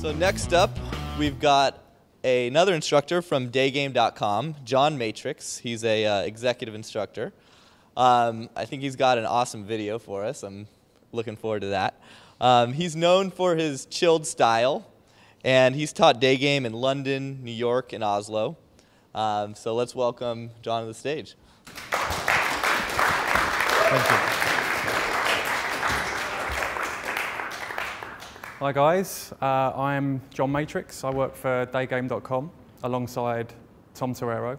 So next up, we've got another instructor from Daygame.com, Jon Matrix. He's a executive instructor. I think he's got an awesome video for us. I'm looking forward to that. He's known for his chilled style, and he's taught Daygame in London, New York, and Oslo. So let's welcome Jon to the stage. Thank you. Hi guys, I'm Jon Matrix. I work for Daygame.com alongside Tom Torero.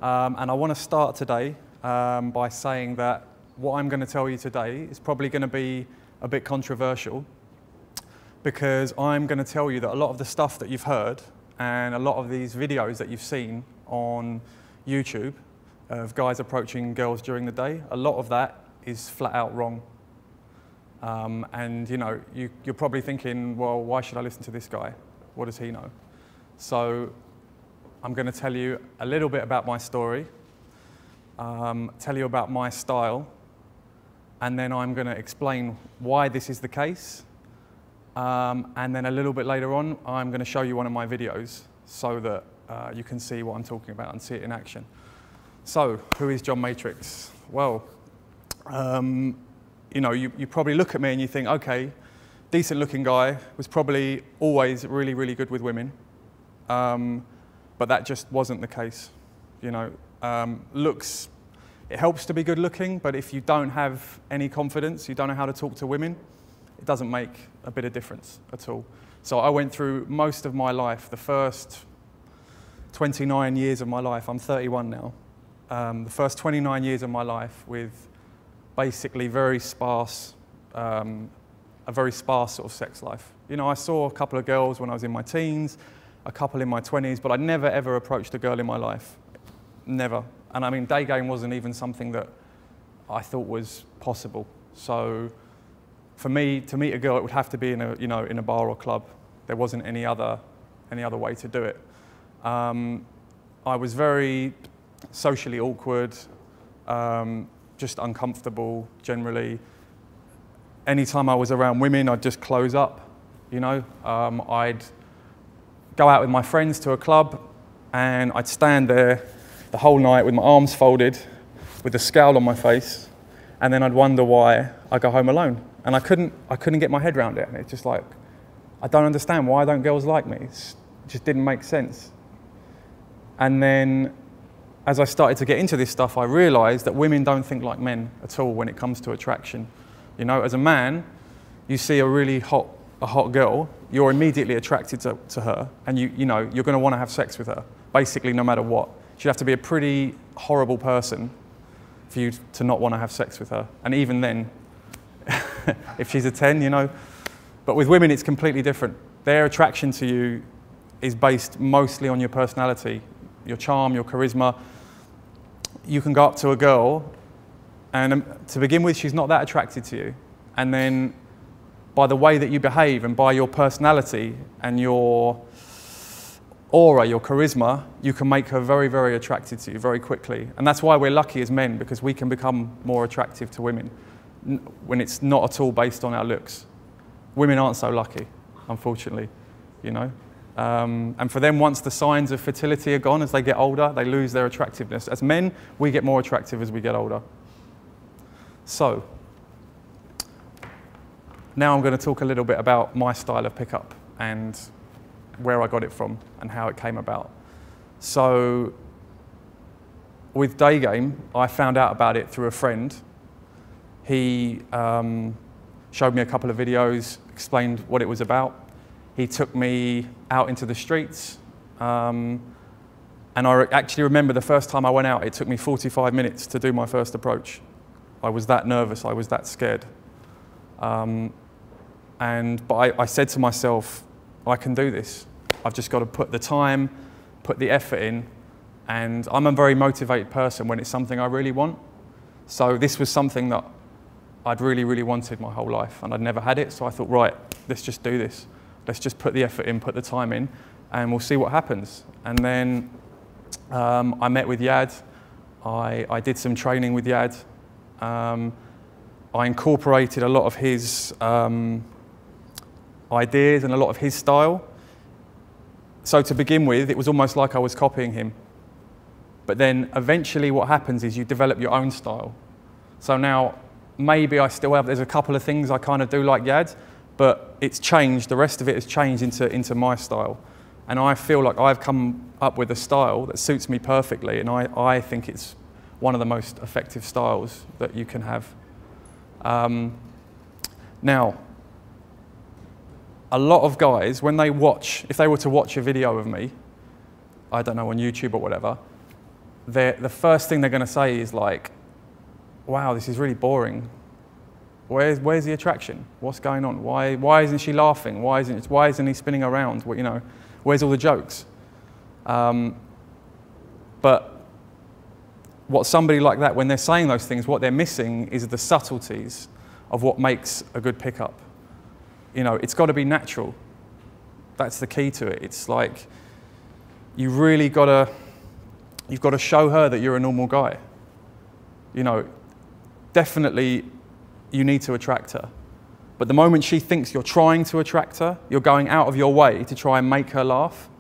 And I want to start today by saying that what I'm going to tell you today is probably going to be a bit controversial, because I'm going to tell you that a lot of the stuff that you've heard and a lot of these videos that you've seen on YouTube of guys approaching girls during the day, a lot of that is flat out wrong. And you know, you're probably thinking, well, why should I listen to this guy? What does he know? So I'm going to tell you a little bit about my story, tell you about my style, and then I'm going to explain why this is the case. And then a little bit later on, I'm going to show you one of my videos so that you can see what I'm talking about and see it in action. So, who is Jon Matrix? Well, you know, you probably look at me and you think, okay, decent looking guy, was probably always really, really good with women. But that just wasn't the case. You know, looks, it helps to be good looking, but if you don't have any confidence, you don't know how to talk to women, it doesn't make a bit of difference at all. So I went through most of my life, the first 29 years of my life, I'm 31 now, the first 29 years of my life with basically a very sparse sort of sex life. You know, I saw a couple of girls when I was in my teens, a couple in my 20s, but I never ever approached a girl in my life. Never. And I mean, Daygame wasn't even something that I thought was possible. So for me to meet a girl, it would have to be in a, you know, in a bar or club. There wasn't any other way to do it. I was very socially awkward, just uncomfortable generally. Anytime I was around women, I'd just close up, you know. I'd go out with my friends to a club and I'd stand there the whole night with my arms folded, with a scowl on my face, and then I'd wonder why I go home alone. And I couldn't get my head around it. And it's just like, I don't understand, why don't girls like me? It just didn't make sense. And then as I started to get into this stuff, I realized that women don't think like men at all when it comes to attraction. You know, as a man, you see a really hot girl, you're immediately attracted to her, and you know, you're going to want to have sex with her, basically no matter what. She'd have to be a pretty horrible person for you to not want to have sex with her. And even then, if she's a 10, you know. But with women, it's completely different. Their attraction to you is based mostly on your personality, your charm, your charisma. You can go up to a girl, and to begin with, she's not that attracted to you. And then by the way that you behave and by your personality and your aura, your charisma, you can make her very, very attracted to you very quickly. And that's why we're lucky as men, because we can become more attractive to women when it's not at all based on our looks. Women aren't so lucky, unfortunately, you know. And for them, once the signs of fertility are gone, as they get older, they lose their attractiveness. As men, we get more attractive as we get older. So, now I'm going to talk a little bit about my style of pickup and where I got it from and how it came about. So, with Daygame, I found out about it through a friend. He showed me a couple of videos, explained what it was about. He took me out into the streets, and I actually remember the first time I went out, it took me 45 minutes to do my first approach. I was that nervous, I was that scared. But I said to myself, I can do this. I've just got to put the time, put the effort in, and I'm a very motivated person when it's something I really want. So this was something that I'd really, really wanted my whole life, and I'd never had it, so I thought, right, let's just do this. Let's just put the effort in, put the time in, and we'll see what happens. And then I met with Yad. I did some training with Yad. I incorporated a lot of his ideas and a lot of his style. So to begin with, it was almost like I was copying him. But then eventually what happens is you develop your own style. So now maybe I still have, there's a couple of things I kind of do like Yad, but it's changed, the rest of it has changed into my style. And I feel like I've come up with a style that suits me perfectly, and I think it's one of the most effective styles that you can have. Now, a lot of guys, when they watch, if they were to watch a video of me, I don't know, on YouTube or whatever, the first thing they're going to say is like, wow, this is really boring. Where's the attraction? What's going on? Why isn't she laughing? Why isn't he spinning around? You know, where's all the jokes? But what somebody like that, when they're saying those things, what they're missing is the subtleties of what makes a good pickup. You know, it's got to be natural. That's the key to it. It's like you've got to show her that you're a normal guy. You know, definitely you need to attract her. But the moment she thinks you're trying to attract her, you're going out of your way to try and make her laugh,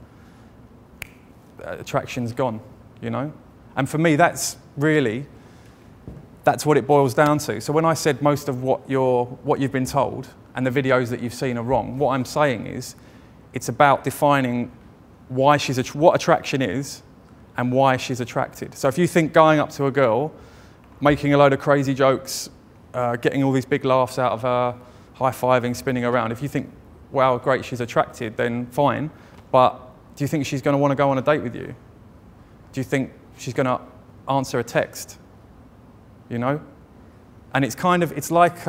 attraction's gone, you know? And for me, that's what it boils down to. So when I said most of what you've been told and the videos that you've seen are wrong, what I'm saying is it's about defining what attraction is and why she's attracted. So if you think going up to a girl, making a load of crazy jokes, getting all these big laughs out of her, high-fiving, spinning around, if you think, wow, great, she's attracted, then fine. But do you think she's going to want to go on a date with you? Do you think she's going to answer a text? You know? And it's like